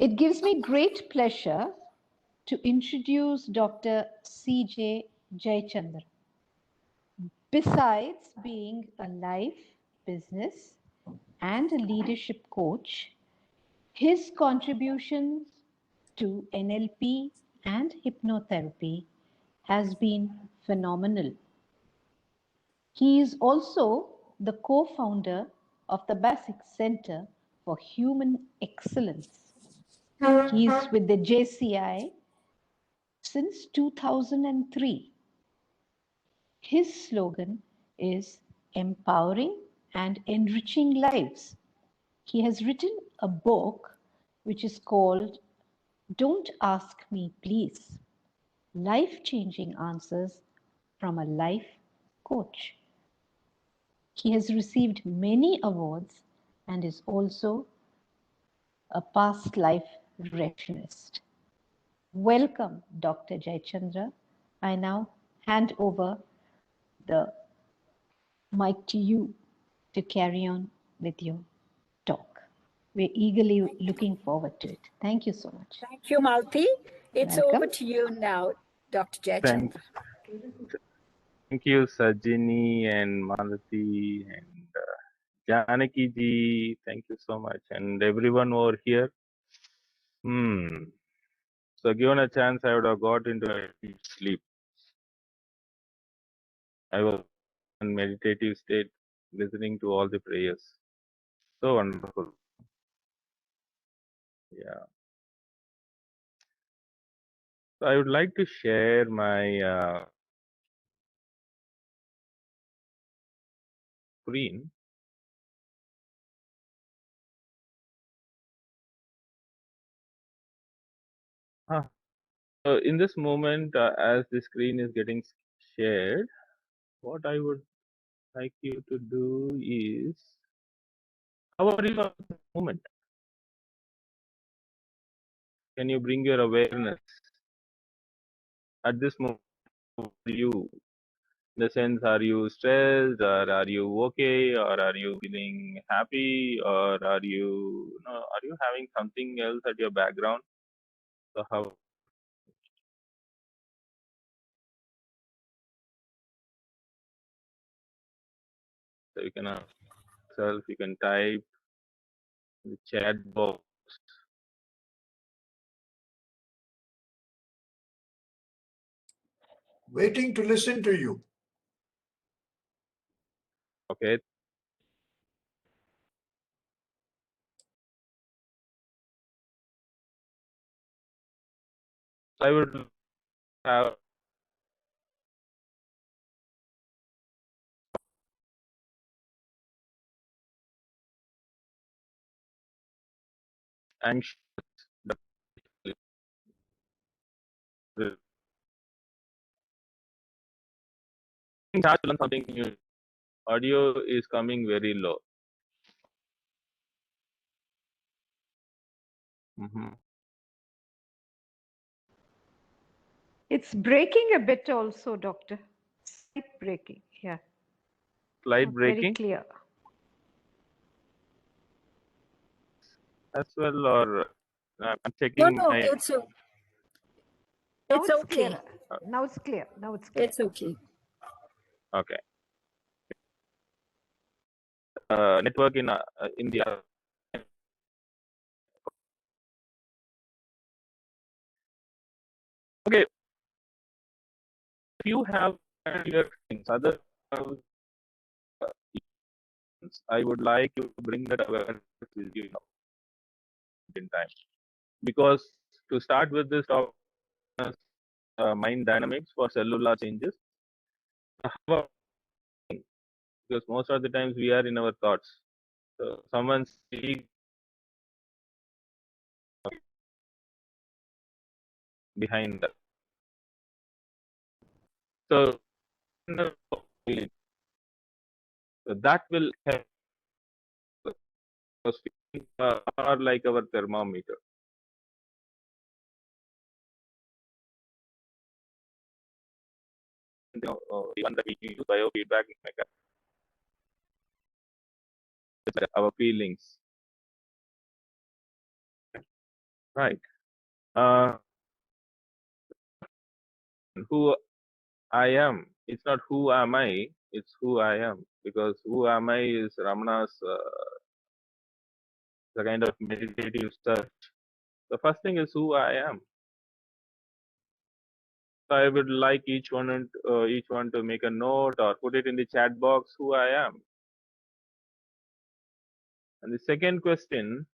It gives me great pleasure to introduce Dr. C.J. Jayachandra. Besides being a life, business, and a leadership coach, his contributions to NLP and hypnotherapy has been phenomenal. He is also the co-founder of the Basic Center for Human Excellence. He is with the JCI since 2003. His slogan is empowering and enriching lives. He has written a book which is called Don't Ask Me Please, Life-Changing Answers from a Life Coach. He has received many awards and is also a past life regressionist. Welcome, Dr. Jayachandra. I now hand over the mic to you to carry on with your talk. We're eagerly looking forward to it. Thank you so much. Thank you, Malti. It's Welcome. over to you now, Dr. Jayachandra. Thank you, Sajini and Malati and Janaki ji. Thank you so much. And everyone over here. So given a chance, I would have got into a deep sleep. I was in meditative state, listening to all the prayers. So wonderful. Yeah. So I would like to share my screen. So in this moment, as the screen is getting shared, what I would like you to do is, how are you at the moment? Can you bring your awareness at this moment? You, in the sense, are you stressed, or are you okay, or are you feeling happy, or are you having something else at your background? So how? So you can ask yourself, you can type in the chat box. Waiting to listen to you. Okay. I would have anxious. The has to learn something new. Audio is coming very low. It's breaking a bit also, Doctor. Slight breaking, yeah. Slight Not breaking. very clear. As well, or I'm checking. No, my... it's Now it's okay. clearer. Now it's clear. Now it's clear. It's okay. Okay. Network in India. Okay. If you have your things, other, I would like you to bring that awareness with you now in time, because to start with this topic, mind dynamics for cellular changes, because most of the times we are in our thoughts. So someone speaks behind that. So that will help. Are like our thermometer. Even that we use biofeedback mechanism, our feelings. Right. Who I am. It's not who am I, it's who I am. Because who am I is Ramana's the kind of meditative search. The first thing is who I am. So I would like each one to make a note or put it in the chat box who I am. And the second question,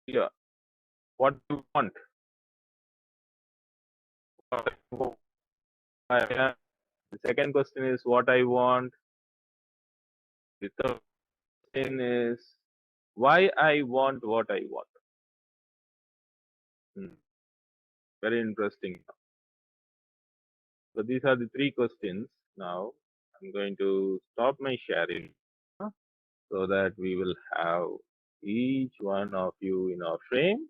yeah, what do you want? What I am. The second question is what I want. The third question is why I want what I want. Very interesting. So these are the three questions. Now I'm going to stop my sharing so that we will have each one of you in our frame.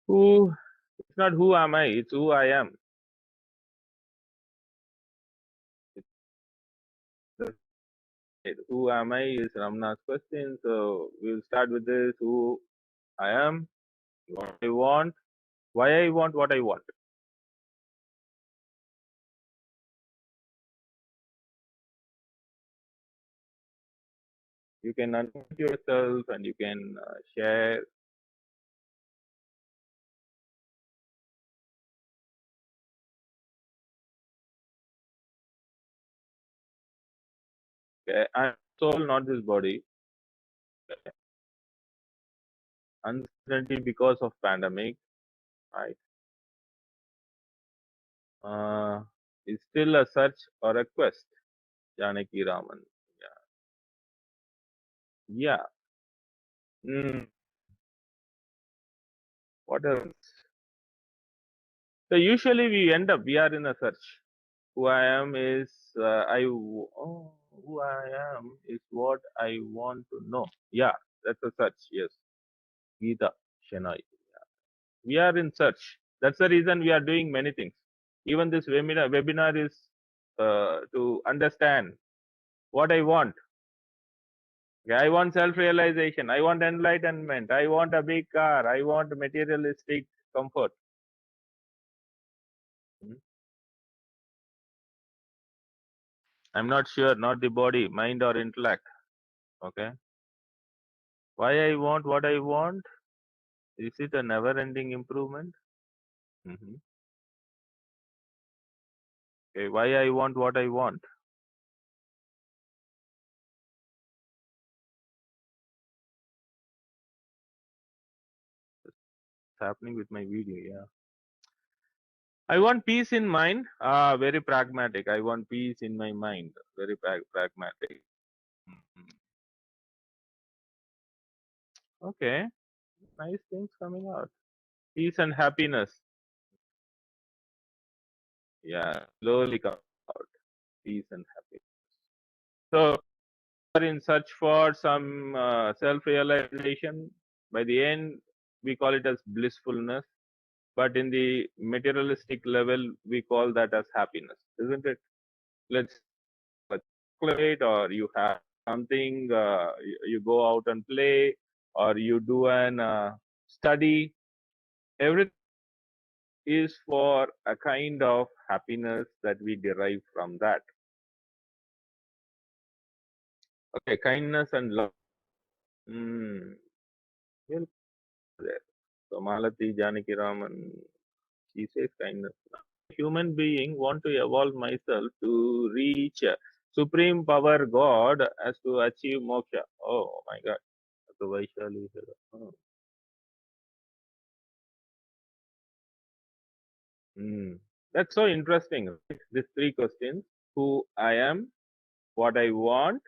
Who, it's not who am I, it's who I am. Who am I is Ramna's question. So we'll start with this: who I am, what I want, why I want what I want. You can unmute yourself and you can share. Okay. I'm soul, not this body. Uncertainty because of pandemic, right? Is still a search or a quest. Janaki Raman. Yeah. What else? So usually we are in a search. Who I am is who I am is what I want to know. Yeah, that's a search. Yes, Geeta Shenoy. We are in search. That's the reason we are doing many things. Even this webinar is to understand what I want. Okay, I want self-realization. I want enlightenment. I want a big car. I want materialistic comfort. I'm not sure, not the body, mind or intellect. Okay. Why I want what I want? Is it a never-ending improvement? Okay. Why I want what I want? What's happening with my video? Yeah. I want peace in mind. Very pragmatic. I want peace in my mind. Very pragmatic. Okay. Nice things coming out. Peace and happiness. Yeah. Slowly come out. Peace and happiness. So are in search for some self-realization. By the end, we call it as blissfulness. But in the materialistic level, we call that as happiness, isn't it? Let's calculate, or you have something, you go out and play, or you do an study. Everything is for a kind of happiness that we derive from that. Okay, kindness and love. There. So Malati Janaki Raman, she says kindness. Human being want to evolve myself to reach supreme power God as to achieve moksha. Oh my God. So Vaishali. Oh. That's so interesting. Right? These three questions: who I am, what I want,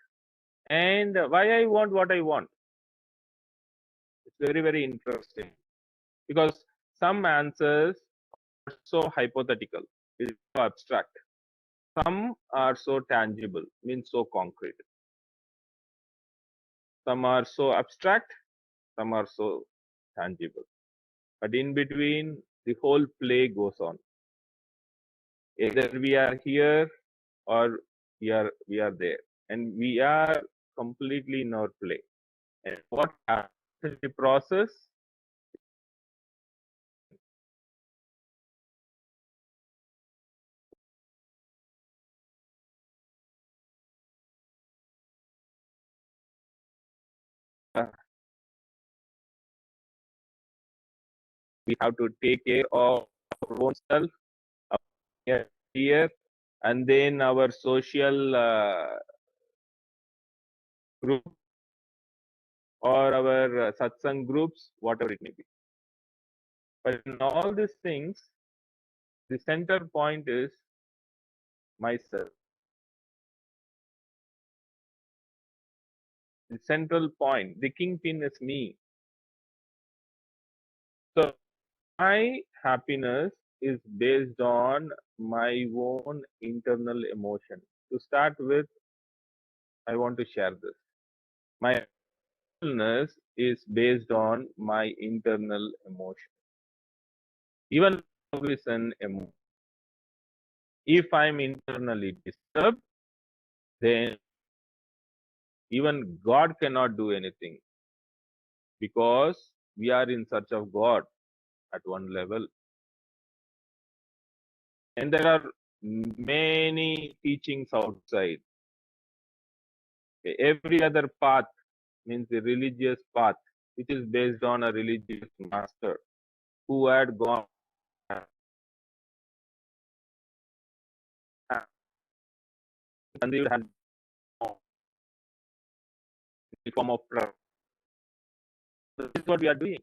and why I want what I want. It's very, very interesting because some answers are so hypothetical, it's so abstract. Some are so tangible, means so concrete. Some are so abstract, some are so tangible. But in between, the whole play goes on. Either we are here or we are there. And we are completely in our play. And what happens in the process? We have to take care of our own self, our career, and then our social group or our satsang groups, whatever it may be. But in all these things, the center point is myself. The central point, the kingpin is me. So my happiness is based on my own internal emotion. To start with, I want to share this. My happiness is based on my internal emotion. Even love is an emotion. If I'm internally disturbed, then even God cannot do anything, because we are in search of God at one level. And there are many teachings outside. Every other path means the religious path, which is based on a religious master who had gone and they had the form of prayer. This is what we are doing.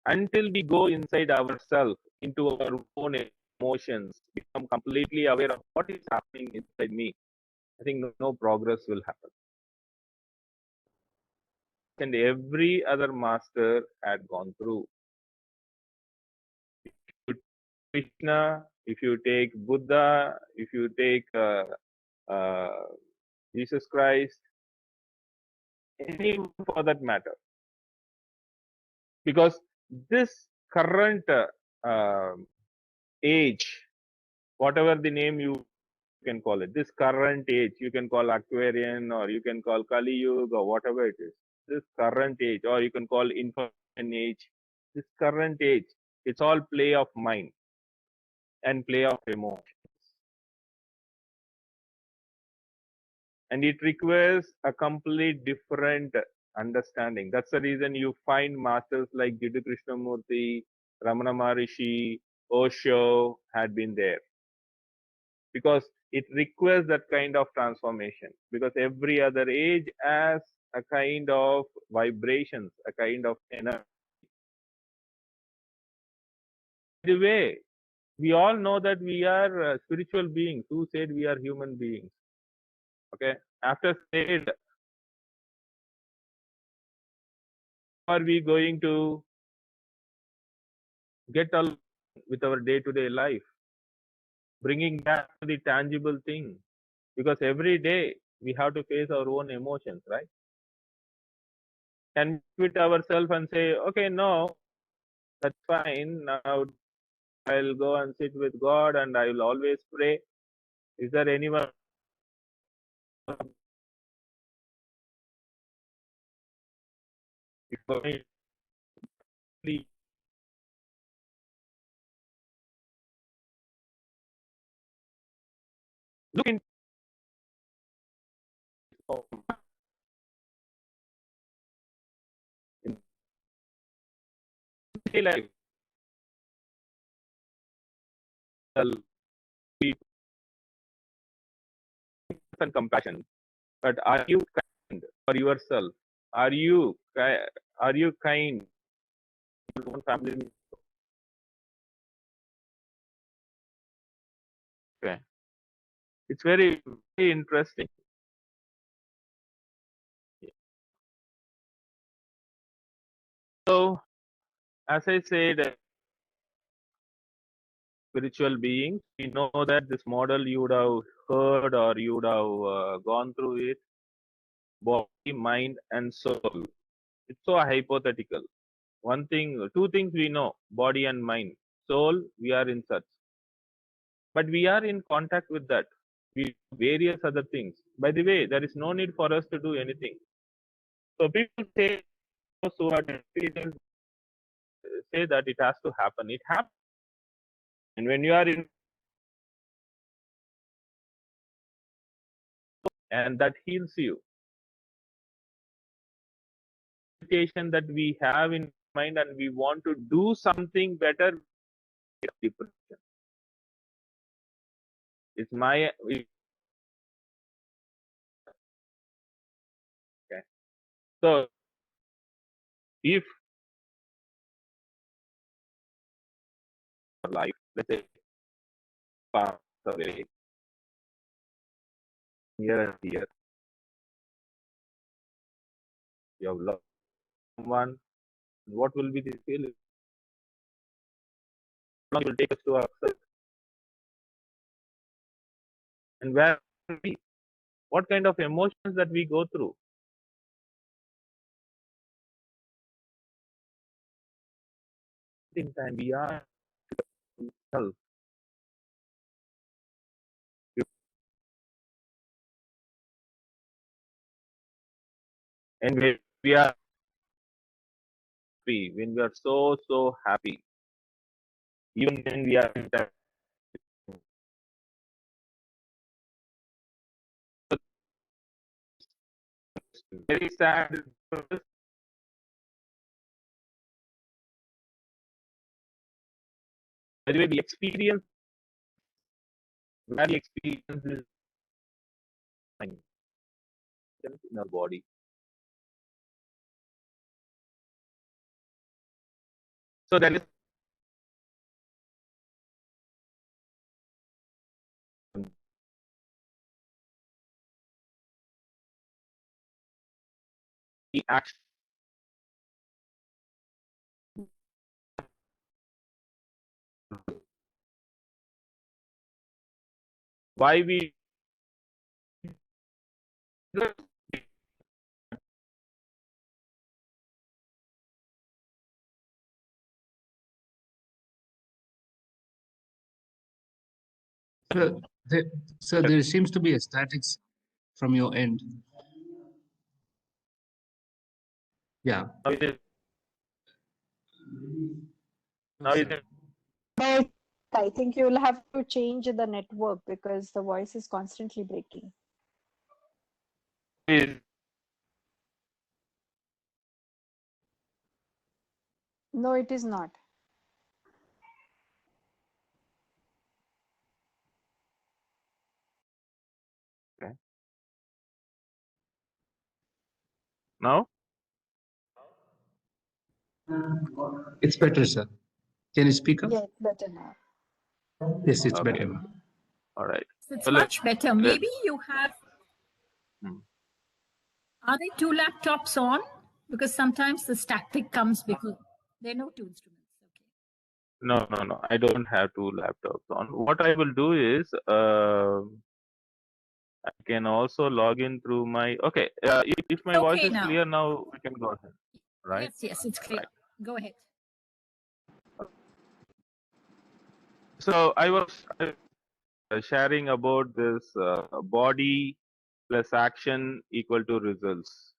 Until we go inside ourselves, into our own emotions, become completely aware of what is happening inside me, I think no progress will happen. And every other master had gone through. If you take Krishna, if you take Buddha, if you take Jesus Christ, anyone for that matter, because this current age, whatever the name you can call it, this current age, you can call Aquarian, or you can call Kali Yuga, or whatever it is, this current age, or you can call information age, this current age, it's all play of mind and play of emotions. And it requires a complete different understanding. That's the reason you find masters like Jiddu Krishnamurti, Ramana Maharishi, Osho had been there, because it requires that kind of transformation, because every other age has a kind of vibrations, a kind of energy. The way we all know that we are spiritual beings. Who said we are human beings? Okay, after said, are we going to get along with our day-to-day life, bringing back to the tangible thing? Because every day we have to face our own emotions, right? Can we quit ourselves and say, okay, no, that's fine, now I'll go and sit with God and I will always pray? Is there anyone? Look into life, and compassion, but are you kind for yourself? Are you kind to your own family? Okay, it's very, very interesting. So, as I said, spiritual beings, we know that this model you would have heard or you would have gone through it: body, mind, and soul. It's so hypothetical. Two things we know: body and mind. Soul, we are in search. but we are in contact with that. We do various other things. By the way, there is no need for us to do anything. So people say, so experience say that it has to happen. It happens. And when you are in, and that heals you. Meditation that we have in mind and we want to do something better, depression. It's my okay. So if life, let's say, pass away here and here, you have loved someone, what will be the feeling? How long it will take us to accept? And where will we? What kind of emotions that we go through? In time we are self. And when we are happy, when we are so happy, even when we are in time, very sad. By the way, the experience, very experience is in our body. So there is the action. Why we Sir, there seems to be a static from your end. Yeah. now it is, now it is, But I think you'll have to change the network because the voice is constantly breaking. No, it is not. okay. Now It's better, sir. Can you speak up? Yeah, it's better now. Yes, it's Okay. better. all right. It's So much better. Maybe you have. Hmm. Are there two laptops on? Because sometimes the static comes because there are no two instruments. Okay. No. I don't have two laptops on. What I will do is I can also log in through my. Okay. If my voice Okay is now. clear now, we can go ahead. Right. Yes, it's clear. Right. Go ahead. So I was sharing about this body plus action equal to results.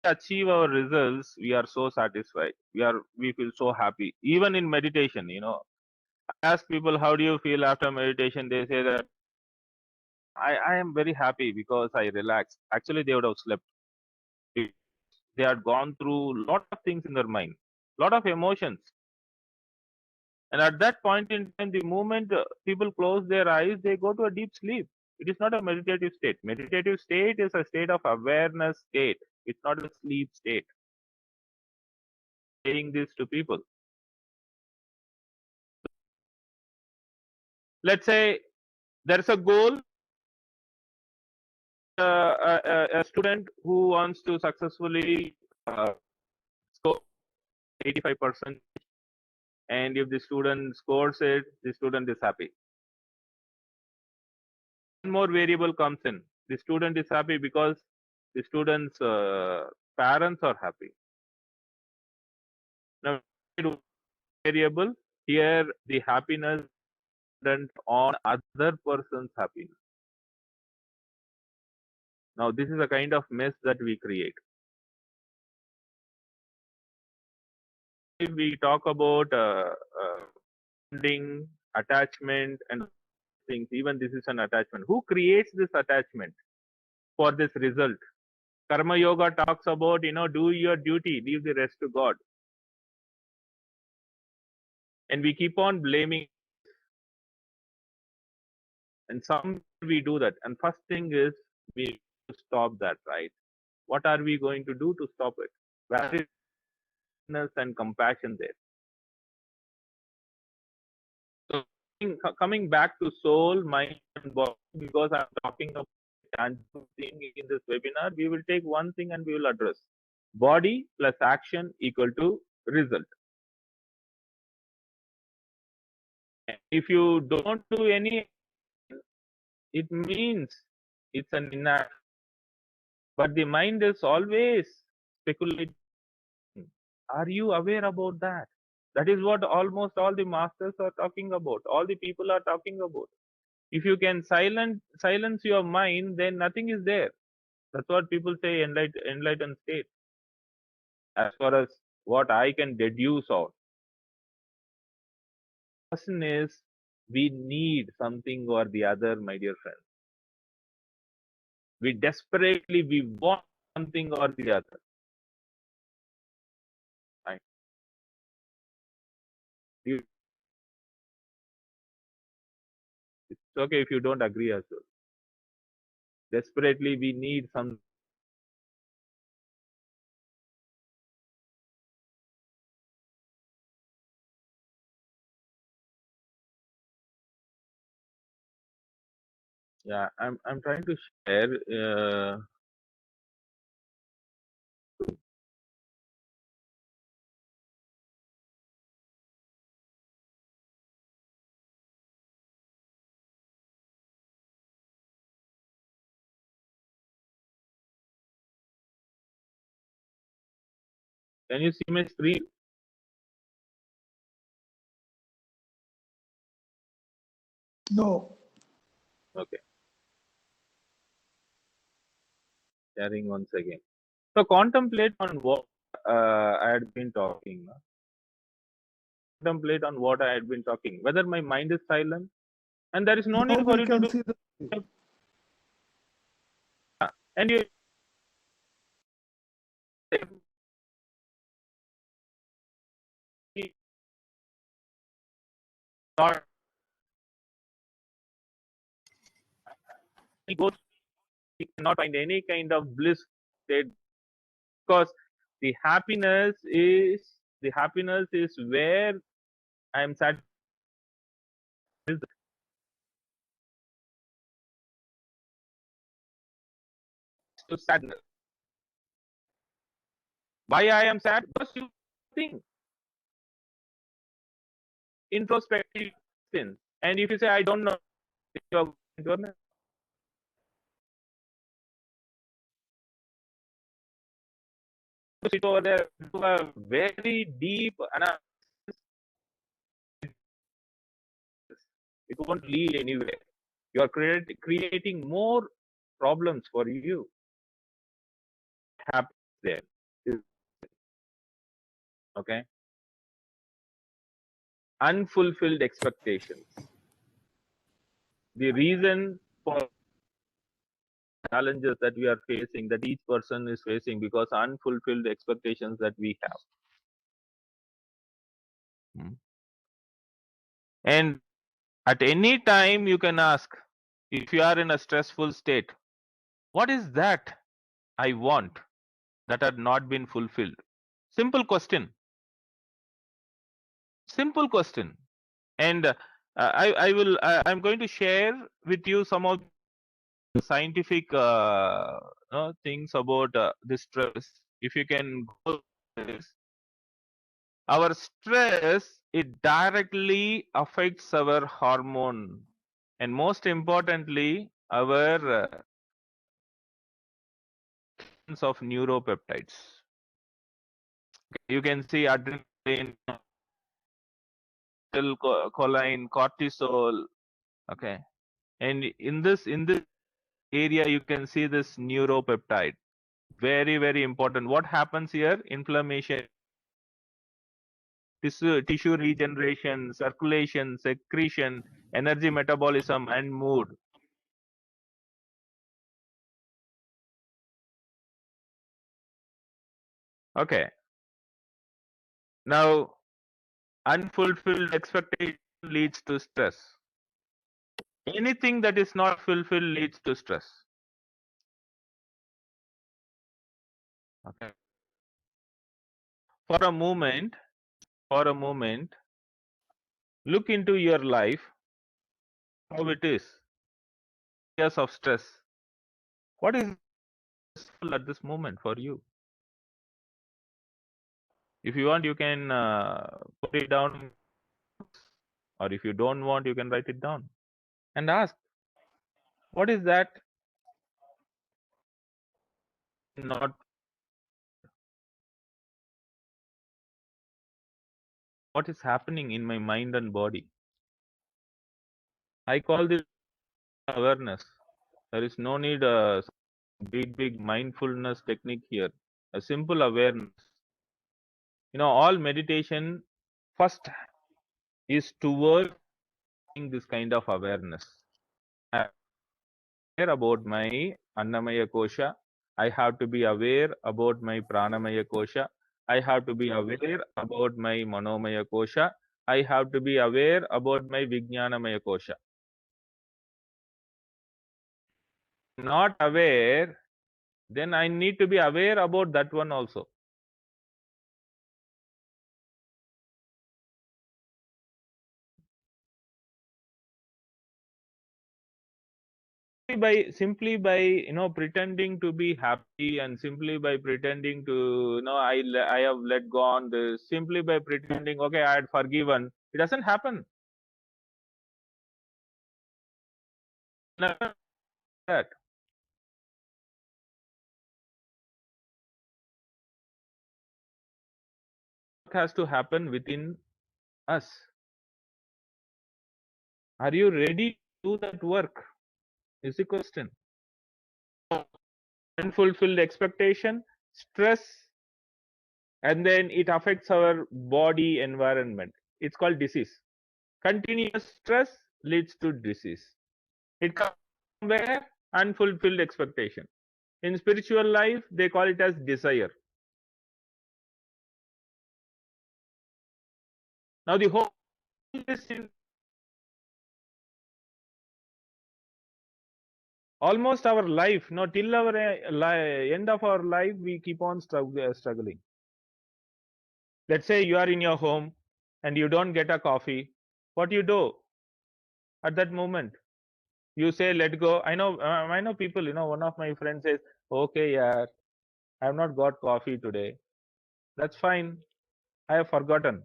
Achieve our results, we are so satisfied. We feel so happy. Even in meditation, I ask people, how do you feel after meditation? They say that I am very happy because I relaxed. Actually, they would have slept. They had gone through a lot of things in their mind, lot of emotions. And at that point in time, the moment people close their eyes, they go to a deep sleep. It is not a meditative state. Meditative state is a state of awareness state. It's not a sleep state. Saying this to people. Let's say there's a goal. A student who wants to successfully score 85%, and if the student scores it, the student is happy. One more variable comes in. The student is happy because the student's parents are happy. Now, variable here, the happiness dependent on other person's happiness. Now, this is a kind of mess that we create. If we talk about bonding, attachment, and things, even this is an attachment. Who creates this attachment for this result? Karma Yoga talks about, do your duty, leave the rest to God. And we keep on blaming. And some we do that. And first thing is we need to stop that, right? What are we going to do to stop it? Where is kindness and compassion there? So coming back to soul, mind, and body, because I'm talking about tangible thing in this webinar, we will take one thing and we will address. Body plus action equal to result. If you don't do any, it means it's an inaction. But the mind is always speculating. Are you aware about that? That is what almost all the masters are talking about. All the people are talking about. If you can silence your mind, then nothing is there. That's what people say, enlightened state. As far as what I can deduce out. Question is, we need something or the other, my dear friends. We desperately, we want something or the other. Right? It's okay if you don't agree as well. Desperately, we need some. Yeah, I'm trying to share. Can you see my screen? No. Okay. Sharing once again. So contemplate on what I had been talking. Contemplate on what I had been talking. Whether my mind is silent, and there is no Now need for we you to can do. see the And you not go. You cannot find any kind of bliss state, because the happiness is where I am satisfied. To sadness. Why I am sad? Because you think introspective things. And if you say I don't know, you are going to sit over there to a very deep analysis. It won't lead anywhere. You are creating more problems for you. Happens there. Okay. Unfulfilled expectations. The reason for challenges that we are facing, that each person is facing, because unfulfilled expectations that we have. And at any time you can ask, if you are in a stressful state, what is that I want that had not been fulfilled? Simple question. Simple question. And I'm going to share with you some of the scientific things about this stress. If you can go this, our stress, it directly affects our hormone, and most importantly, our of neuropeptides. You can see adrenaline, choline, cortisol. Okay, and in this area you can see this neuropeptide. Very, very important. What happens here? Inflammation, tissue regeneration, circulation, secretion, energy metabolism, and mood. Okay. Now, unfulfilled expectation leads to stress. Anything that is not fulfilled leads to stress. Okay. For a moment, look into your life, how it is. Years of stress. What is stressful at this moment for you? If you want, you can put it down, or if you don't want, you can write it down and ask, what is that not, what is happening in my mind and body? I call this awareness. There is no need a big mindfulness technique here. A simple awareness. All meditation first is towards this kind of awareness. I'm aware about my Annamaya Kosha. I have to be aware about my Pranamaya Kosha. I have to be aware about my Manomaya Kosha. I have to be aware about my Vijnanamaya Kosha. Not aware, then I need to be aware about that one also. Simply by pretending to be happy, and simply by pretending to I have let go on this, simply by pretending okay I had forgiven, it doesn't happen. Never that. What has to happen within us? Are you ready to do that work? Is the question. Unfulfilled expectation, stress, and then it affects our body environment. It's called disease. Continuous stress leads to disease. It comes from where? Unfulfilled expectation. In spiritual life, they call it as desire. Now the whole is in almost our life, till our end of our life, we keep on struggling. Let's say you are in your home and you don't get a coffee. What you do at that moment? You say, let go. I know people, one of my friends says, okay, yeah, I have not got coffee today. That's fine. I have forgotten.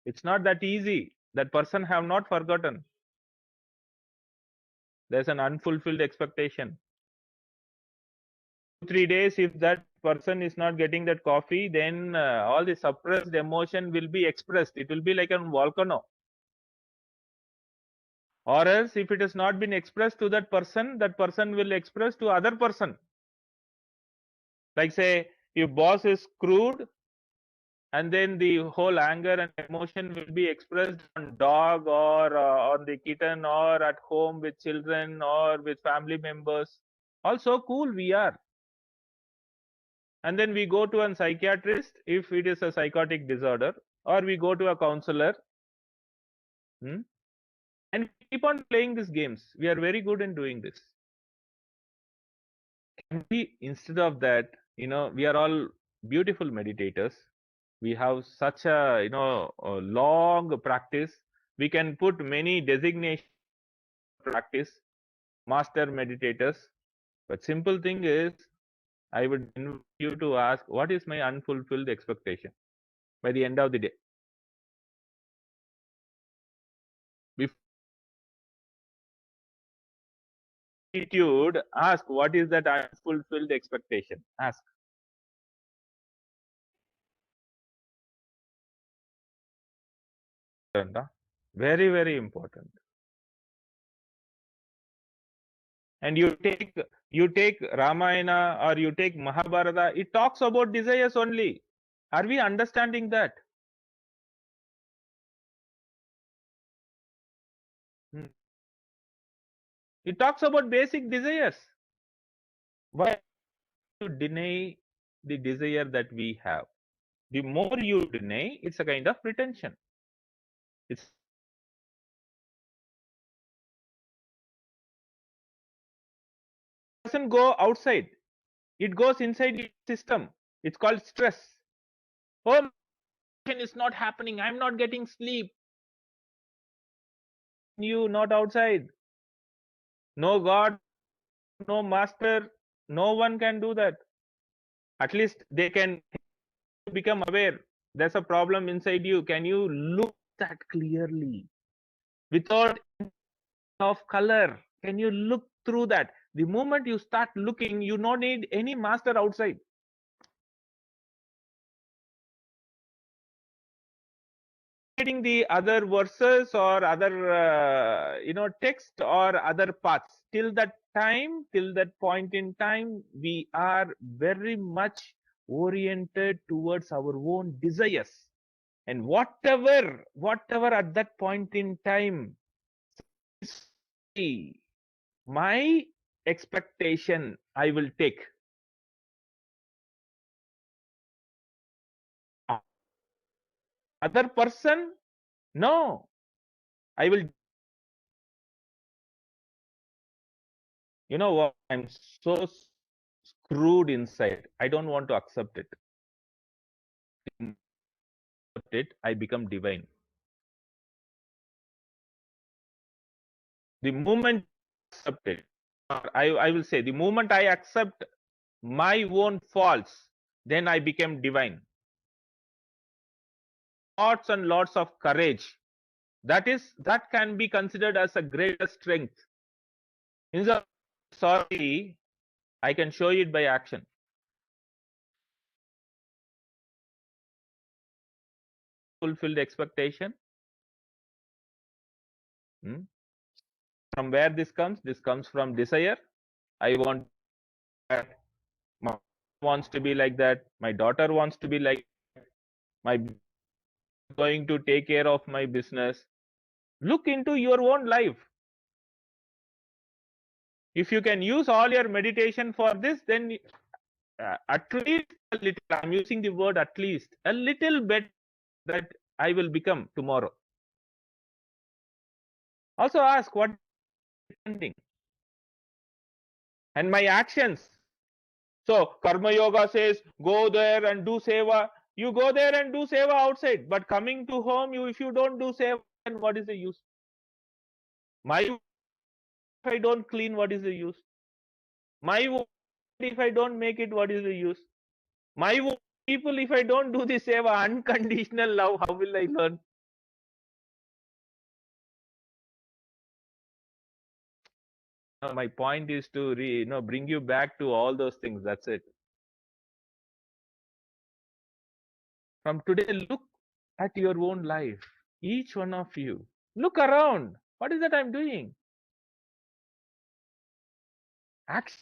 It's not that easy. That person have not forgotten. There's an unfulfilled expectation. 2-3 days, if that person is not getting that coffee, then all the suppressed emotion will be expressed. It will be like a volcano. Or else, if it has not been expressed to that person will express to other person. Like say, if boss is crude, and then the whole anger and emotion will be expressed on dog, or on the kitten, or at home with children, or with family members. Also cool we are. And then we go to a psychiatrist if it is a psychotic disorder, or we go to a counselor, and we keep on playing these games. We are very good in doing this. Can we, instead of that, we are all beautiful meditators. We have such a a long practice. We can put many designations practice, master meditators. But simple thing is, I would invite you to ask, what is my unfulfilled expectation by the end of the day? Attitude, ask, what is that unfulfilled expectation? Ask. Very, very important. And you take Ramayana or you take Mahabharata, it talks about desires only. Are we understanding that? It talks about basic desires. Why you deny the desire that we have? The more you deny, it's a kind of pretension. It doesn't go outside. It goes inside your system. It's called stress. Oh, is not happening. I'm not getting sleep. You not outside. No God, no master, no one can do that. At least they can become aware. There's a problem inside you. Can you look that clearly without of color? Can you look through that? The moment you start looking, you don't need any master outside. Reading the other verses or other text or other paths, till that point in time, we are very much oriented towards our own desires, and whatever at that point in time my expectation, I will take. Other person, no, I will. You know what? I'm so screwed inside. I don't want to accept it. Accept it, I become divine. The moment I accept it, I will say, the moment I accept my own faults, then I became divine. Lots and lots of courage. That can be considered as a greater strength. Instead of sorry, I can show it by action. Fulfilled expectation. From where this comes? This comes from desire. I want that. My wants to be like that. My daughter wants to be like that. My going to take care of my business. Look into your own life. If you can use all your meditation for this, then at least a little, I'm using the word at least, a little bit that I will become tomorrow. Also ask what is and my actions. So Karma Yoga says, go there and do seva. You go there and do seva outside, but coming to home, if you don't do seva, then what is the use? If I don't clean, what is the use? If I don't make it, what is the use? People, if I don't do the seva, unconditional love, how will I learn? My point is to bring you back to all those things. That's it. From today, look at your own life. Each one of you. Look around. What is that I'm doing? Act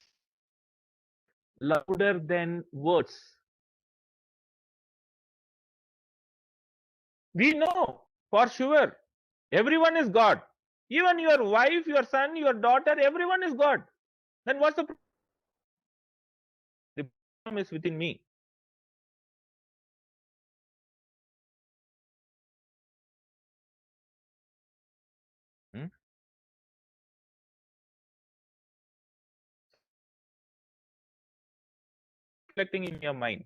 louder than words. We know for sure. Everyone is God. Even your wife, your son, your daughter, everyone is God. Then what's the problem? The problem is within me. Reflecting in your mind.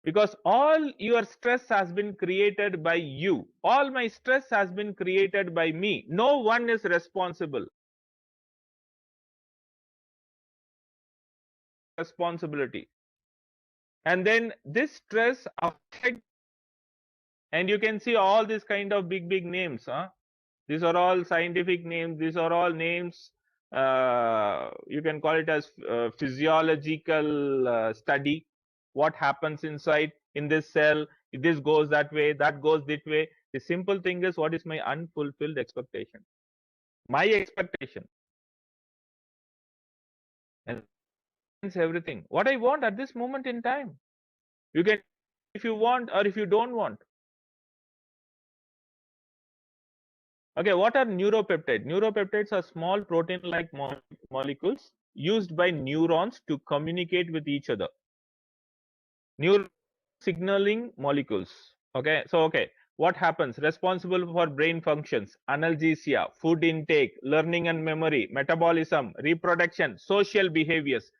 Because all your stress has been created by you. All my stress has been created by me. No one is responsible. Responsibility. And then this stress affects, and you can see all these kind of big names. These are all scientific names. These are all names. You can call it as physiological study. What happens inside in this cell? This goes that way, that goes this way. The simple thing is, what is my unfulfilled expectation? My expectation. And it's everything. What I want at this moment in time. You can, if you want or if you don't want. Okay, what are neuropeptides? Neuropeptides are small protein-like molecules used by neurons to communicate with each other. Neural signaling molecules. Okay, so what happens? Responsible for brain functions, analgesia, food intake, learning and memory, metabolism, reproduction, social behaviors.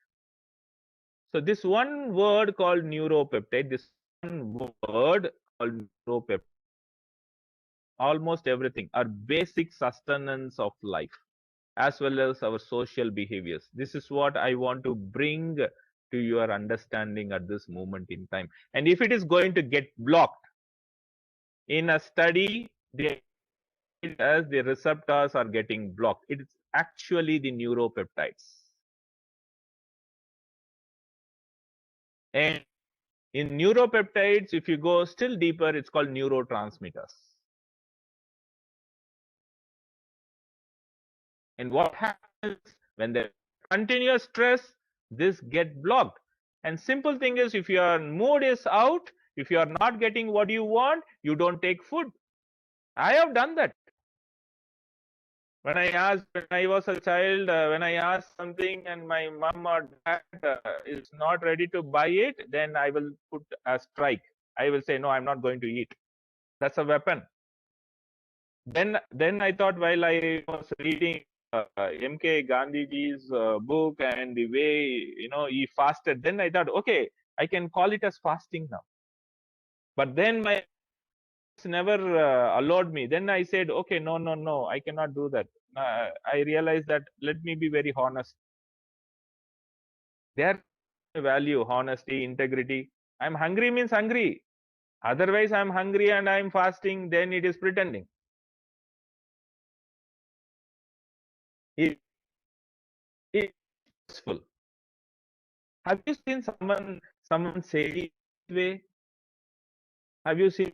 So this one word called neuropeptide, this one word called neuropeptide, almost everything are basic sustenance of life as well as our social behaviors. This is what I want to bring to your understanding at this moment in time. And if it is going to get blocked in a study, as the receptors are getting blocked, it is actually the neuropeptides. And in neuropeptides, if you go still deeper, it's called neurotransmitters. And what happens when there is continuous stress, this get blocked. And simple thing is, if your mood is out, if you are not getting what you want, you don't take food. I have done that. When I was a child, when I asked something and my mom or dad is not ready to buy it, then I will put a strike. I will say, no, I'm not going to eat. That's a weapon. Then I thought, while I was reading MK Gandhiji's book and the way he fasted, then I thought, okay, I can call it as fasting now. But then my never allowed me. Then I said, okay, no, I cannot do that. I realized that let me be very honest. Their value, honesty, integrity. I'm hungry means hungry. Otherwise, I'm hungry and I'm fasting, then it is pretending. It's useful. Have you seen someone say this way? Have you seen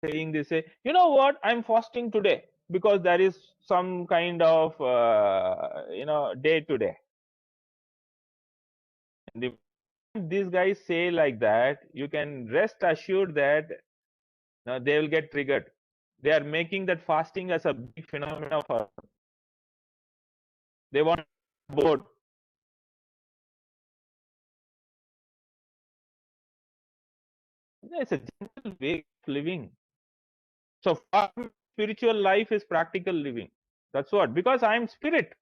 saying this way? You know what? I'm fasting today because there is some kind of day today. And these guys say like that, you can rest assured that they will get triggered. They are making that fasting as a big phenomenon for them. They want board. It's a gentle way of living. So spiritual life is practical living. That's what, because I am spirit.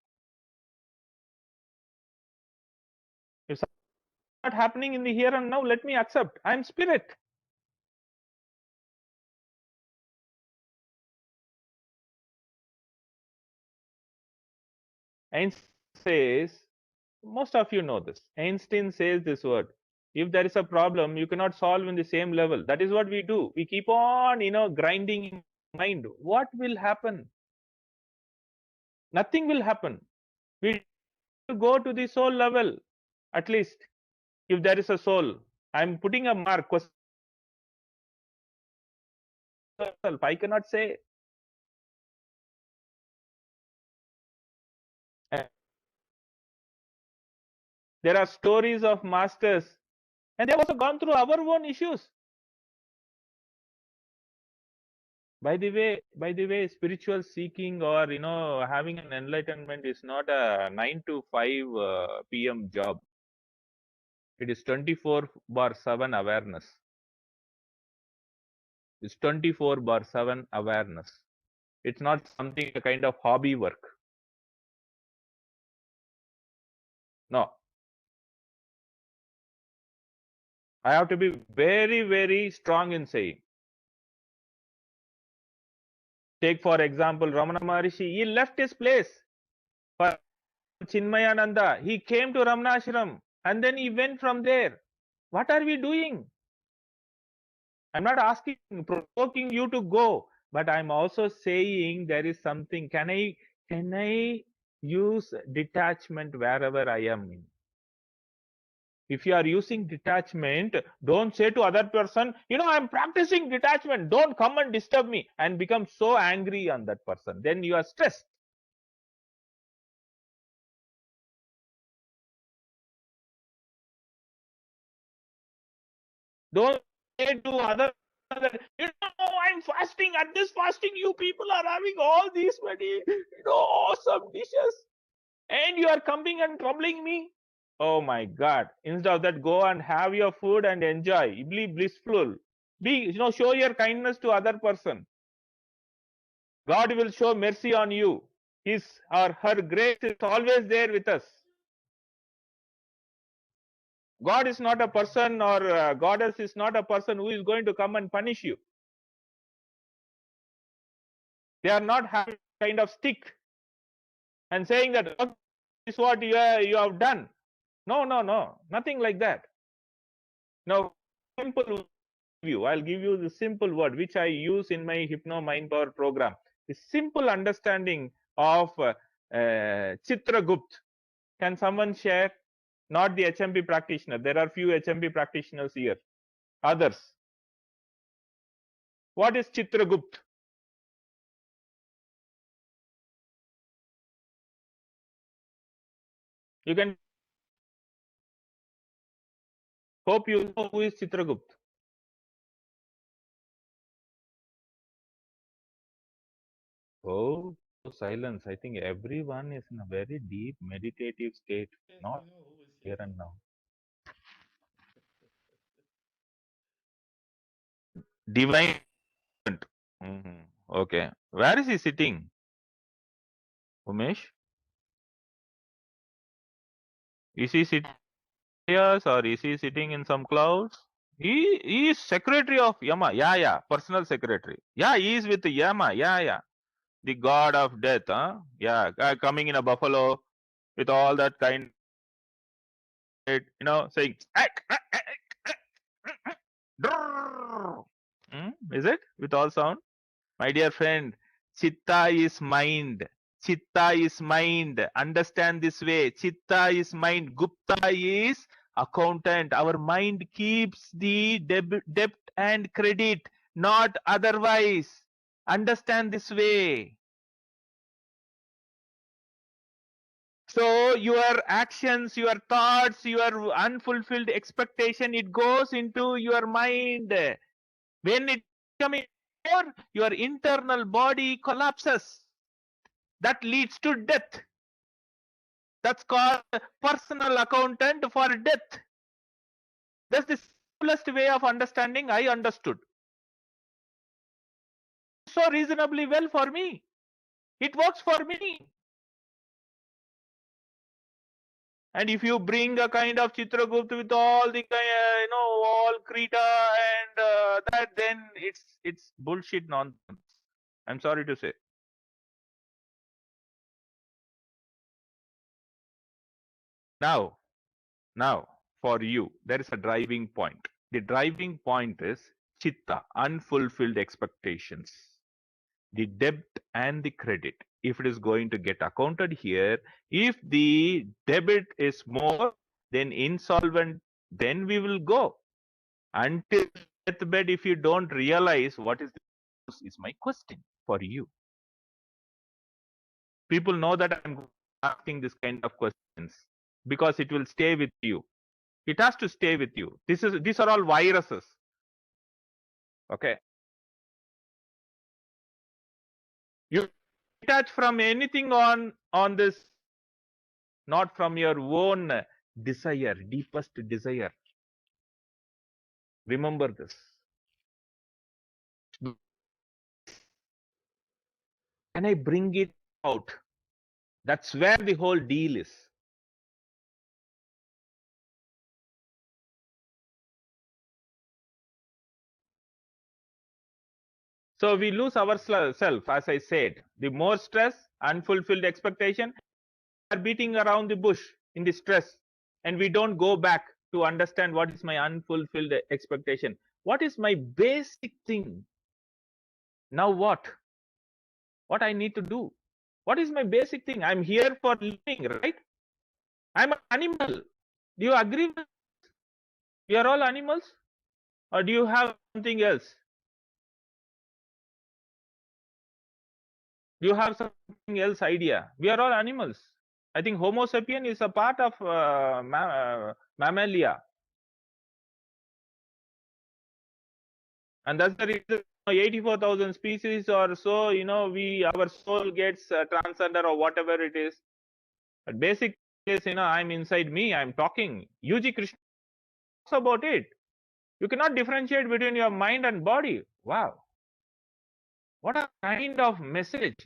If something is not happening in the here and now, let me accept. I am spirit. Einstein says, most of you know this. Einstein says this word. If there is a problem, you cannot solve in the same level. That is what we do. We keep on, grinding in mind. What will happen? Nothing will happen. We go to the soul level, at least. If there is a soul, I'm putting a mark. I cannot say. There are stories of masters, and they have also gone through our own issues. By the way, spiritual seeking or having an enlightenment is not a 9 to 5 p.m. job. It is 24/7 awareness. It's 24/7 awareness. It's not something a kind of hobby work. No. I have to be very, very strong in saying. Take for example, Ramana Maharishi, he left his place for Chinmayananda. He came to Ramanashram and then he went from there. What are we doing? I'm not asking, provoking you to go, but I'm also saying there is something. Can I use detachment wherever I am in? If you are using detachment, don't say to other person, I'm practicing detachment. Don't come and disturb me and become so angry on that person. Then you are stressed. Don't say to other, I'm fasting. At this fasting, you people are having all these many, awesome dishes. And you are coming and troubling me. Oh my God. Instead of that, go and have your food and enjoy. Be blissful. Show your kindness to other person. God will show mercy on you. His or her grace is always there with us. God is not a person, or Goddess is not a person who is going to come and punish you. They are not having kind of stick and saying that, okay, this is what you have done. No, nothing like that. Now, simple view. I'll give you the simple word which I use in my Hypno Mind Power program. The simple understanding of Chitragupt. Can someone share? Not the HMP practitioner. There are few HMP practitioners here. Others. What is Chitragupt? You can hope you know who is Chitragupt. Oh, silence. I think everyone is in a very deep meditative state, not here and now. Divine. Okay. Where is he sitting? Umesh? Is he sitting here or is he sitting in some clouds? He is secretary of Yama. Yeah. Personal secretary. Yeah, he is with Yama. Yeah. The god of death. Huh? Yeah. Coming in a buffalo with all that kind, saying, is it? With all sound? My dear friend, Chitta is mind. Chitta is mind. Understand this way. Chitta is mind. Gupta is accountant. Our mind keeps the debt and credit, not otherwise. Understand this way. So your actions, your thoughts, your unfulfilled expectation, it goes into your mind. When it comes in, your internal body collapses. That leads to death. That's called personal accountant for death. That's the simplest way of understanding I understood. So reasonably well for me. It works for me. And if you bring a kind of Chitragupt with all the all Krita and that, then it's bullshit nonsense. I'm sorry to say. Now, for you, there is a driving point. The driving point is Chitta, unfulfilled expectations. The debt and the credit. If it is going to get accounted here, if the debit is more than insolvent, then we will go. Until deathbed, if you don't realize what is my question for you. People know that I'm asking this kind of questions because it will stay with you. It has to stay with you. These are all viruses. Okay. You detach from anything on this, not from your own desire, deepest desire. Remember this. Can I bring it out? That's where the whole deal is. So we lose ourselves, as I said. The more stress, unfulfilled expectation, we are beating around the bush in the stress, and we don't go back to understand what is my unfulfilled expectation. What is my basic thing? Now what? What I need to do? What is my basic thing? I'm here for living, right? I'm an animal. Do you agree with We are all animals, or do you have something else? Do you have something else idea? We are all animals. I think Homo sapien is a part of mammalia, and that's the reason 84,000 species or so. Our soul gets transcended or whatever it is. But basic is, I'm inside me. I'm talking. UG Krishna talks about it. You cannot differentiate between your mind and body. Wow, what a kind of message!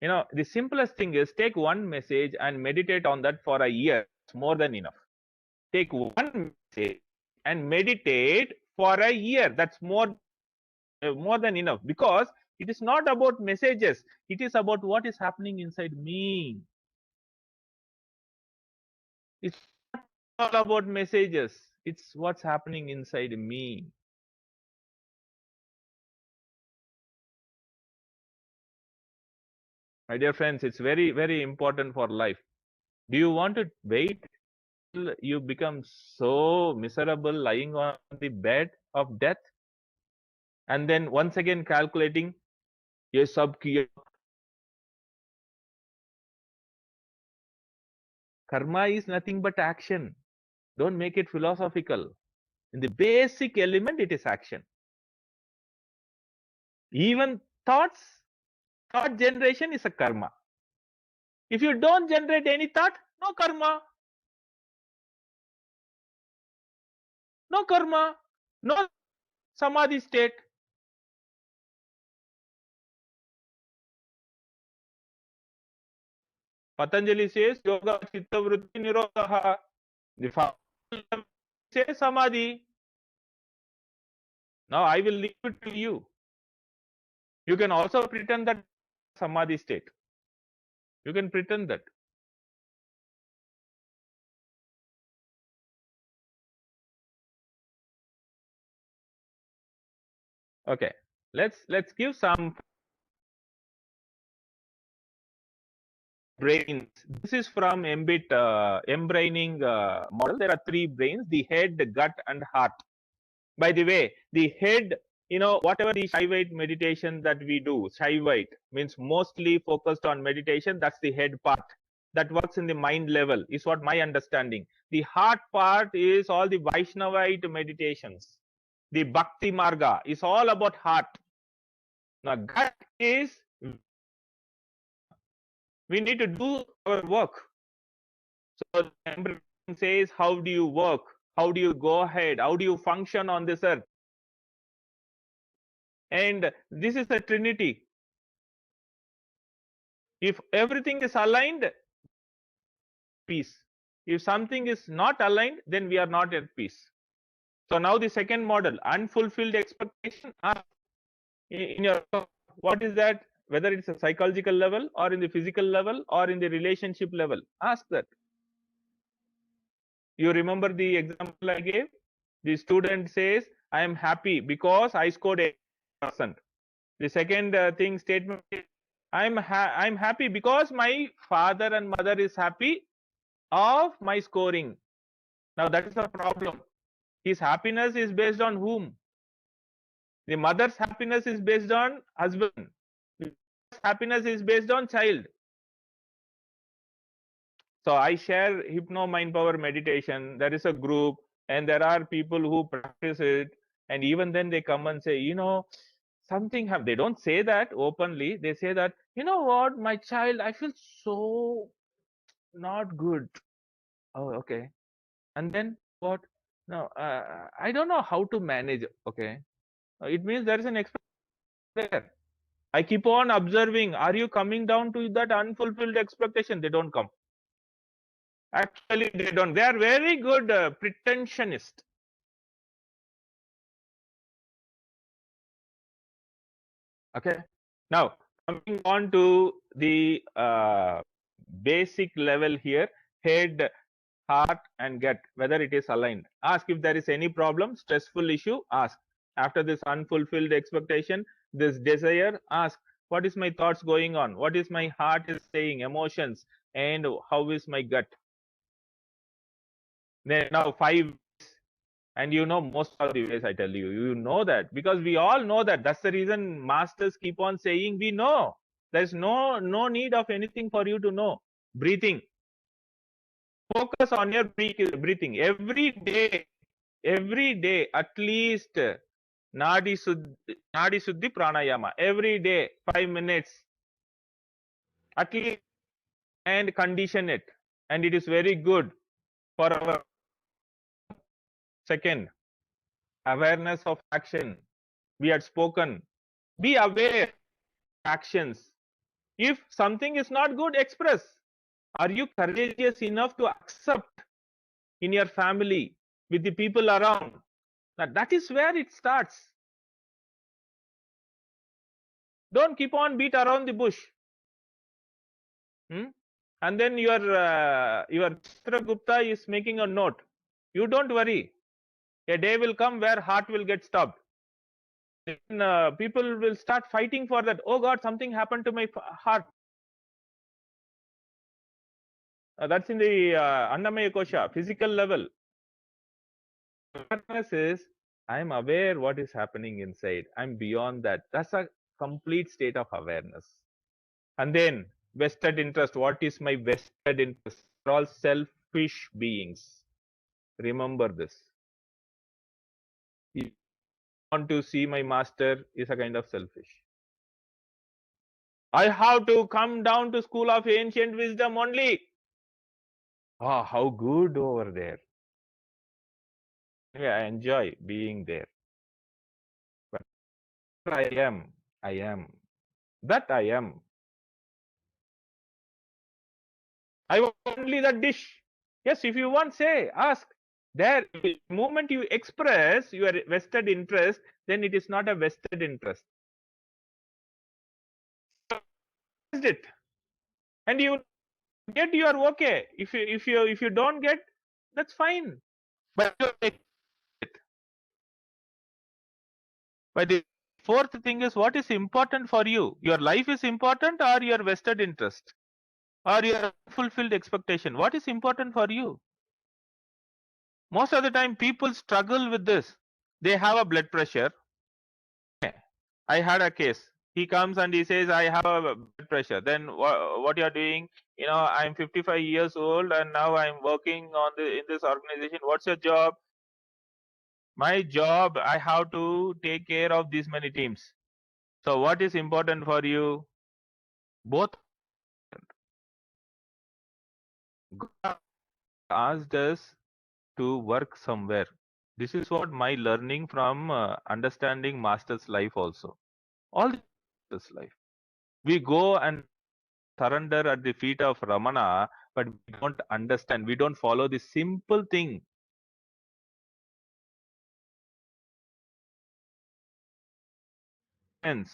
The simplest thing is take one message and meditate on that for a year. It's more than enough. Take one message and meditate for a year. That's more than enough, because it is not about messages. It is about what is happening inside me. It's not all about messages. It's what's happening inside me. My dear friends, it's very, very important for life. Do you want to wait till you become so miserable lying on the bed of death, and then once again calculating, ye sab kiya? Karma is nothing but action. Don't make it philosophical. In the basic element, it is action. Even thought generation is a karma. If you don't generate any thought, no karma. No karma. No samadhi state. Patanjali says yoga chitta vritti nirodha. The father says samadhi. Now I will leave it to you. You can also pretend that samadhi state. You can pretend that. Okay, let's give some brains. This is from MBIT M-braining model. There are 3 brains: the head, gut, and heart. By the way, the head, whatever the Shaivite meditation that we do, Shaivite means mostly focused on meditation. That's the head part. That works in the mind level, is what my understanding. The heart part is all the Vaishnavite meditations. The Bhakti Marga is all about heart. Now, gut is, we need to do our work. So, says, how do you work? How do you go ahead? How do you function on this earth? And this is the Trinity. If everything is aligned, peace. If something is not aligned, then we are not at peace. So now the second model, unfulfilled expectation. In your, what is that? Whether it's a psychological level or in the physical level or in the relationship level, ask that. You remember the example I gave? The student says, I am happy because I scored 8%. The second statement is, I'm happy because my father and mother is happy of my scoring. Now that is the problem. His happiness is based on whom? The mother's happiness is based on husband. The happiness is based on child. So I share Hypno Mind Power meditation. There is a group and there are people who practice it, and even then they come and say, something they don't say that openly. They say that, what, my child, I feel so not good. Oh, okay. And then what? No, I don't know how to manage. Okay. It means there is an expectation there. I keep on observing. Are you coming down to that unfulfilled expectation? They don't come. Actually, they don't. They are very good pretentionists. Okay. Now, coming on to the basic level here, head, heart, and gut, whether it is aligned. Ask if there is any problem, stressful issue, ask. After this unfulfilled expectation, this desire, ask, what is my thoughts going on? What is my heart is saying, emotions, and how is my gut? Then now 5 And you know most of the ways, I tell you, you know that because we all know that. That's the reason masters keep on saying we know. There's no need of anything for you to know. Breathing. Focus on your breathing every day at least nadi suddhi pranayama every day 5 minutes at least, and condition it, and it is very good for our second awareness of action. We had spoken, be aware of actions. If something is not good, express. Are you courageous enough to accept in your family, with the people around? That is where it starts. Don't keep on beat around the bush. And then your Chitragupta is making a note. You don't worry. A day will come where heart will get stopped. Then, people will start fighting for that. Oh God, something happened to my heart. That's in the Annamaya Kosha, physical level. Awareness is, I'm aware what is happening inside. I'm beyond that. That's a complete state of awareness. And then vested interest. What is my vested interest? We're all selfish beings. Remember this. If you want to see my master is a kind of selfish. I have to come down to school of ancient wisdom only. Ah, how good over there. Yeah, I enjoy being there. But I am. That I am. I want only that dish. Yes, if you want, say, ask. There, the moment you express your vested interest, then it is not a vested interest. It. And you get, you are okay. If you don't get, that's fine. But the fourth thing is, what is important for you? Your life is important, or your vested interest, or your fulfilled expectation? What is important for you? Most of the time, people struggle with this. They have a blood pressure. I had a case. He comes and he says, I have a blood pressure. Then what you are doing? You know, I'm 55 years old and now I'm working on in this organization. What's your job? My job, I have to take care of these many teams. So what is important for you? Both. God asked us to work somewhere. This is what my learning from understanding Master's life also. All this life. We go and surrender at the feet of Ramana, but we don't understand. We don't follow the simple thing. Hence,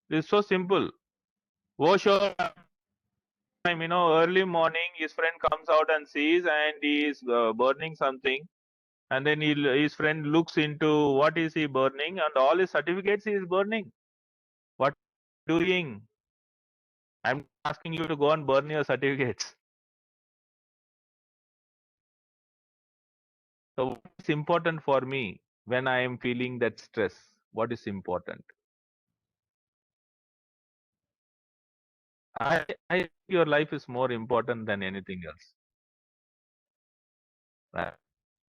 it's so simple. Osho, early morning, his friend comes out and sees, and he is burning something. And then his friend looks into what is he burning, and all his certificates he is burning. What doing? I'm asking you to go and burn your certificates. So what is important for me when I am feeling that stress? What is important? I think your life is more important than anything else.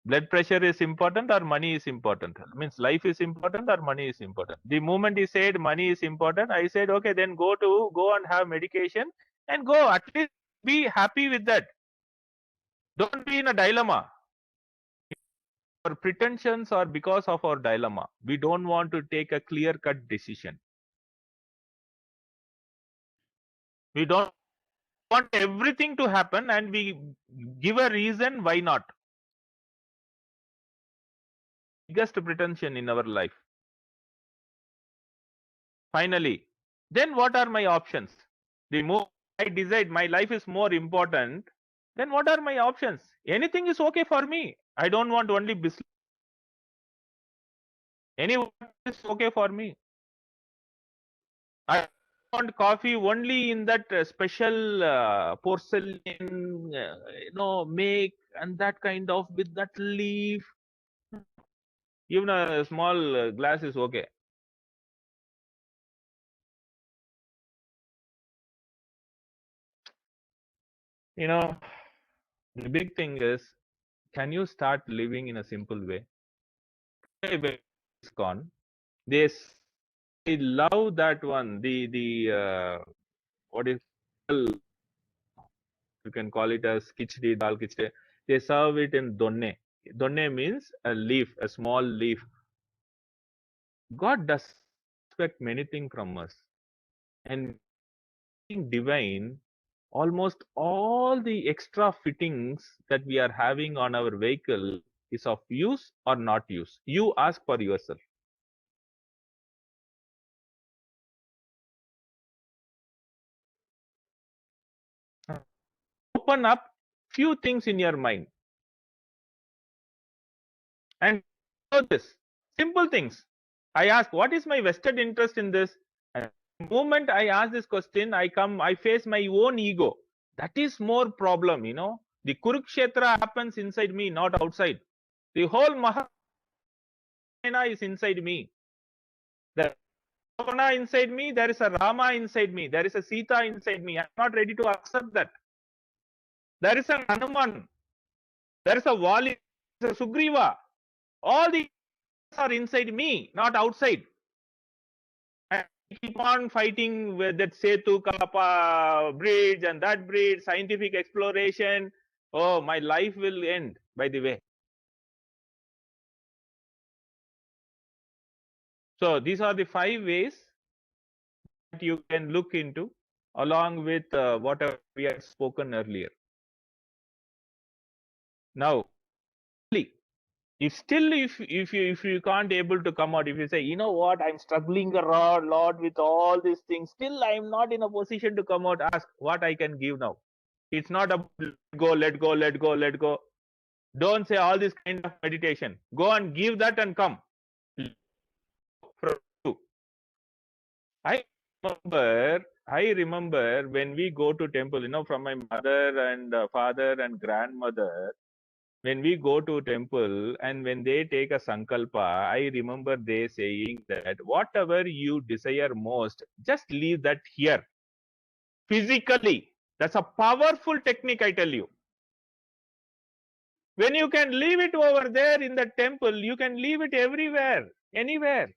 Blood pressure is important or money is important? Means life is important or money is important? The moment he said money is important, I said, okay, then go and have medication and go. At least be happy with that. Don't be in a dilemma. Our pretensions are because of our dilemma. We don't want to take a clear-cut decision. We don't want everything to happen and we give a reason why not. Biggest pretension in our life. Finally, then what are my options? The more I decide my life is more important, then what are my options? Anything is okay for me. I don't want only business. Anyone is okay for me. I want coffee only in that special porcelain, make, and that kind of with that leaf. Even a small glass is okay. You know, the big thing is, can you start living in a simple way? It's gone. I love that one. What is, you can call it as khichdi, dal khichdi. They serve it in donne. Donne means a leaf, a small leaf. God does expect many things from us, and being divine, almost all the extra fittings that we are having on our vehicle is of use or not use. You ask for yourself. Open up few things in your mind and know this. Simple things. I ask, what is my vested interest in this? And the moment I ask this question, I face my own ego. That is more problem, you know. The Kurukshetra happens inside me, not outside. The whole Mahabharata is inside me. The Ravana inside me, there is a Rama inside me, there is a Sita inside me. I'm not ready to accept that. There is a Hanuman, there is a Vali, there is a Sugriva. All these are inside me, not outside. And I keep on fighting with that Setu Kapa bridge and that bridge, scientific exploration. Oh, my life will end, by the way. So these are the 5 ways that you can look into, along with what we had spoken earlier. Now, if you can't able to come out, if you say, you know what, I'm struggling a lot with all these things, still I'm not in a position to come out, ask what I can give now. It's not about let go. Don't say all this kind of meditation. Go and give that and come. I remember when we go to temple, you know, from my mother and father and grandmother, when we go to temple and when they take a sankalpa, I remember they saying that whatever you desire most, just leave that here. Physically. That's a powerful technique, I tell you. When you can leave it over there in the temple, you can leave it everywhere, anywhere.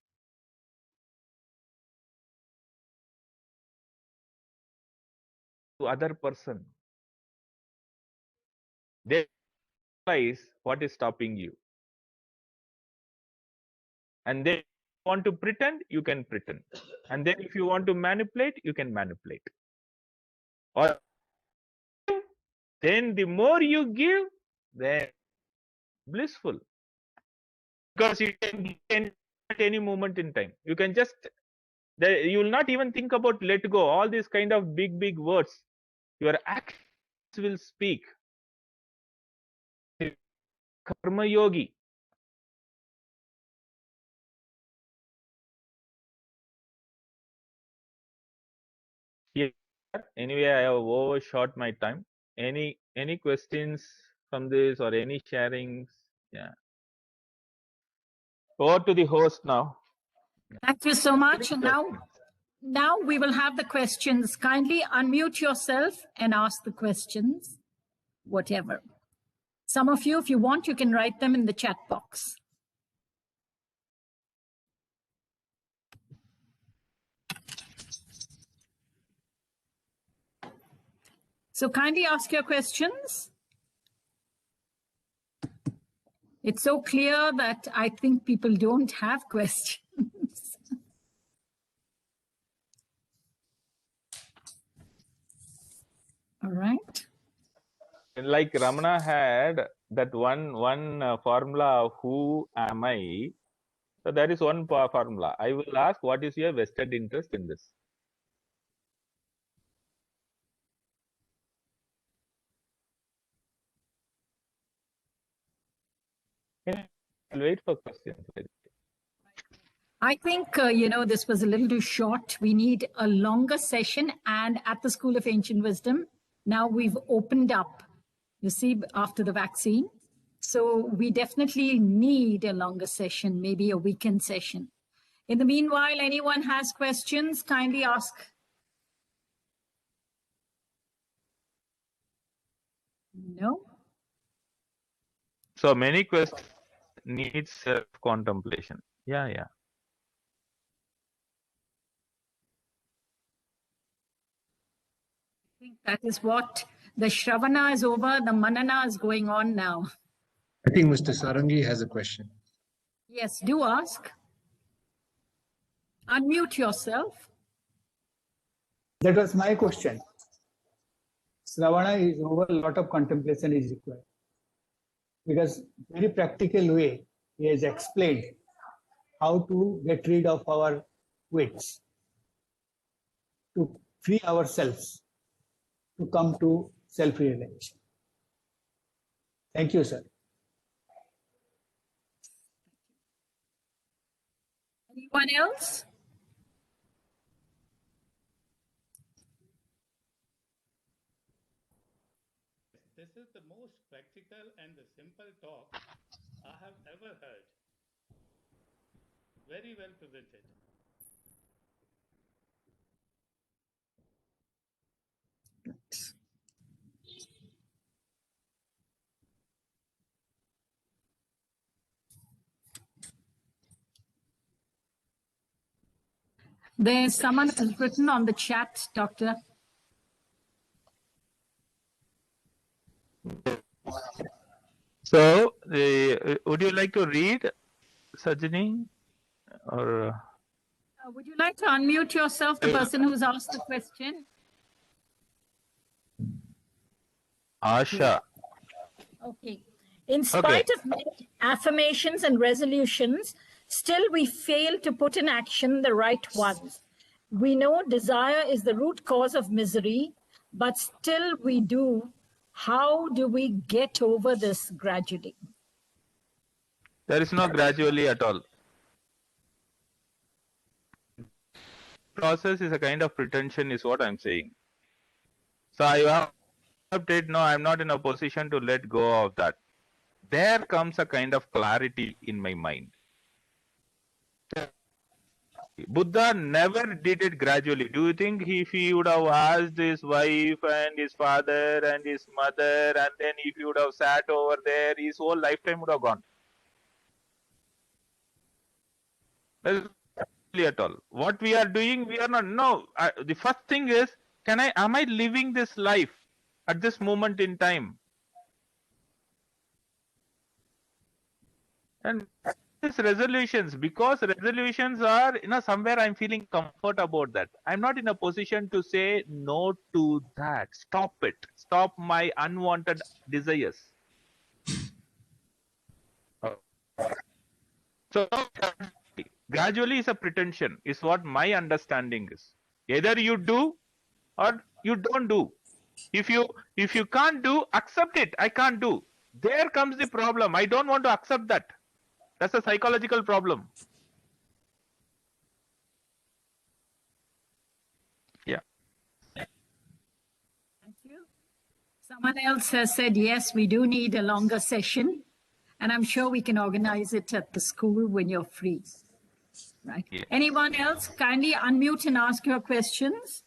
To other person. They realize what is stopping you. And then want to pretend, you can pretend. And then if you want to manipulate, you can manipulate. Or then the more you give, then blissful. Because you can at any moment in time. You can just, you will not even think about let go, all these kind of big words. Your actions will speak. Karma yogi. Yeah. Anyway, I have overshot my time. Any questions from this or any sharings? Yeah. Over to the host now. Thank you so much. And now we will have the questions. Kindly unmute yourself and ask the questions, whatever. Some of you, if you want, you can write them in the chat box. So kindly ask your questions. It's so clear that I think people don't have questions. All right. Like Ramana had that one formula of who am I? So there is one formula. I will ask, what is your vested interest in this? I'll wait for questions. I think, this was a little too short. We need a longer session. And at the School of Ancient Wisdom, now we've opened up, you see, after the vaccine, So we definitely need a longer session, maybe a weekend session. In the meanwhile, anyone has questions, kindly ask. No? So many questions need self-contemplation. Yeah, yeah. I think that is what the Shravana is over, the Manana is going on now. I think Mr. Sarangi has a question. Yes, do ask. Unmute yourself. That was my question. Sravana is over, a lot of contemplation is required. Because very practical way, he has explained how to get rid of our weights, to free ourselves, to come to self-realization. Thank you, sir. Anyone else? This is the most practical and the simple talk I have ever heard. Very well presented. There's someone who's written on the chat, Doctor. So, would you like to read, Sajani? Or Would you like to unmute yourself, the person who's asked the question? Asha? Okay. In spite of many affirmations and resolutions, still we fail to put in action the right ones. We know desire is the root cause of misery, but still we do. How do we get over this gradually? There is no gradually at all. Process is a kind of pretension, is what I'm saying. So I have update. No, I'm not in a position to let go of that. There comes a kind of clarity in my mind. Buddha never did it gradually. Do you think if he would have asked his wife and his father and his mother, and then if he would have sat over there, his whole lifetime would have gone? That's not really at all. What we are doing, we are not. No, the first thing is, am I living this life at this moment in time? And these resolutions, because resolutions are, somewhere I'm feeling comfort about that. I'm not in a position to say no to that. Stop it. Stop my unwanted desires. So gradually is a pretension, is what my understanding is. Either you do or you don't do. If you can't do, accept it. I can't do. There comes the problem. I don't want to accept that. That's a psychological problem. Yeah. Thank you. Someone else has said, yes, we do need a longer session. And I'm sure we can organize it at the school when you're free. Right. Yeah. Anyone else? Kindly unmute and ask your questions.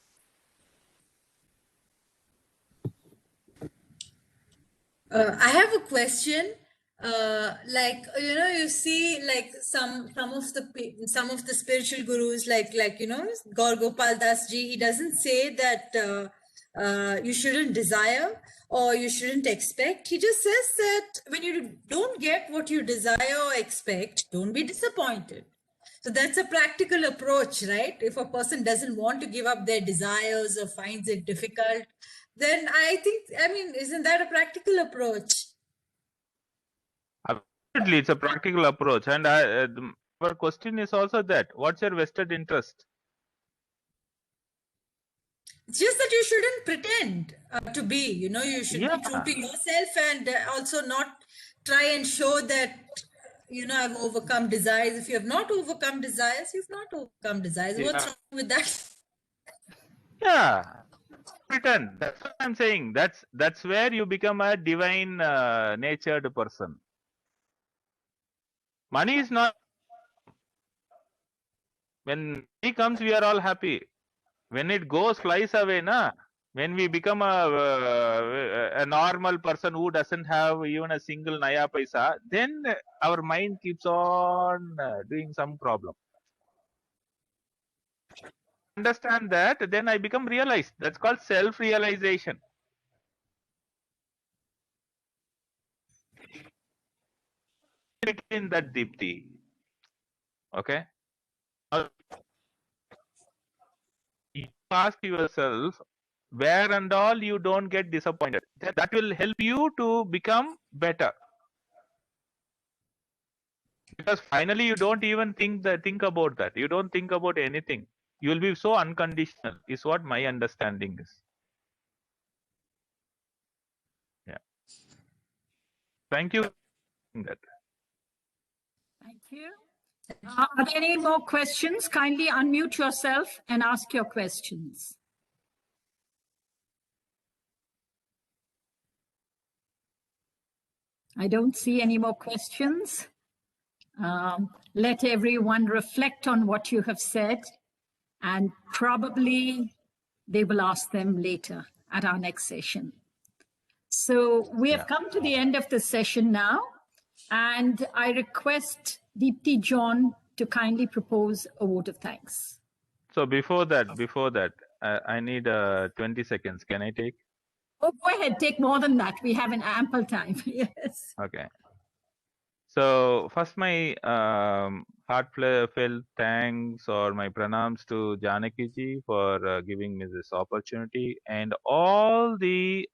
I have a question. You see, like some of the spiritual gurus, Gaur Gopal Das ji, he doesn't say that you shouldn't desire or you shouldn't expect. He just says that when you don't get what you desire or expect, don't be disappointed. So that's a practical approach, right? If a person doesn't want to give up their desires or finds it difficult, then isn't that a practical approach? Absolutely, it's a practical approach. And our question is also that, what's your vested interest? It's just that you shouldn't pretend to be, you should be true to yourself and also not try and show that, I've overcome desires. If you have not overcome desires, you've not overcome desires. What's wrong with that? Yeah. pretend. That's what I'm saying. That's where you become a divine natured person. Money is not. When money comes, we are all happy. When it goes, flies away, when we become a normal person who doesn't have even a single naya paisa, then our mind keeps on doing some problem. Understand that, then I become realized. That's called self-realization. In that Deepti. Okay. You ask yourself where and all you don't get disappointed. That will help you to become better. Because finally you don't even think about that. You don't think about anything. You will be so unconditional, is what my understanding is. Yeah. Thank you. Thank you. Are there any more questions? Kindly unmute yourself and ask your questions. I don't see any more questions. Let everyone reflect on what you have said, and probably they will ask them later at our next session. So we have come to the end of the session now, and I request Deepti John to kindly propose a vote of thanks. So before that, I need 20 seconds. Can I take? Oh, go ahead. Take more than that. We have an ample time. Yes. Okay. So first, my heartfelt thanks or my pranams to Janaki ji for giving me this opportunity, and all the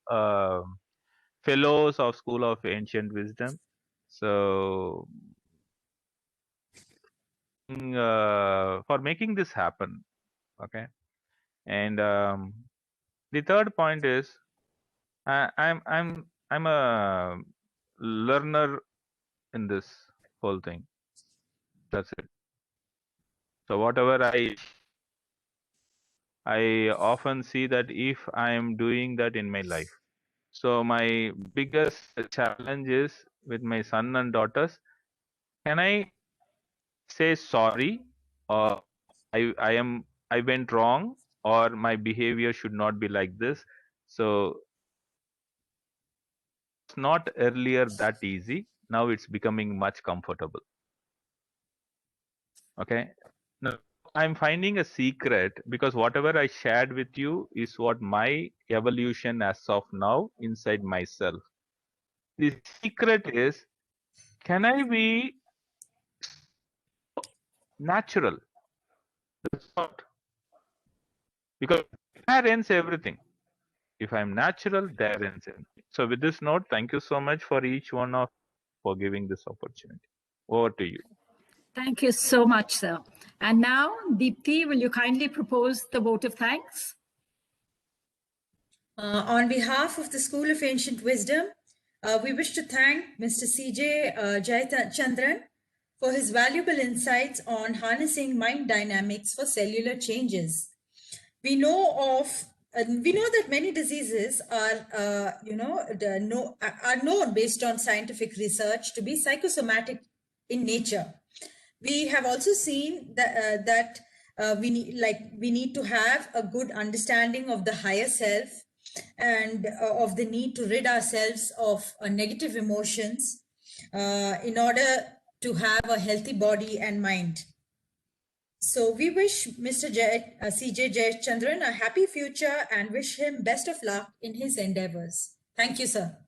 fellows of School of Ancient Wisdom. So for making this happen, okay. And the third point is I'm a learner in this whole thing. That's it. So whatever I often see that if I am doing that in my life. So my biggest challenge is with my son and daughters. Can I say sorry, or I went wrong, or my behavior should not be like this? So it's not earlier that easy. Now it's becoming much comfortable. Okay. Now I'm finding a secret, because whatever I shared with you is what my evolution as of now inside myself. The secret is, can I be natural? That's what. Because there ends everything. If I'm natural, there ends everything. So with this note, thank you so much for each one of for giving this opportunity. Over to you. Thank you so much, sir. And now, Deepti, will you kindly propose the vote of thanks? On behalf of the School of Ancient Wisdom, we wish to thank Mr. C.J. Jayachandran for his valuable insights on harnessing mind dynamics for cellular changes. We know that many diseases are known based on scientific research to be psychosomatic in nature. We have also seen that we need to have a good understanding of the higher self, and of the need to rid ourselves of negative emotions in order to have a healthy body and mind. So we wish Mr. C.J. Jayachandran a happy future and wish him best of luck in his endeavors. Thank you, sir.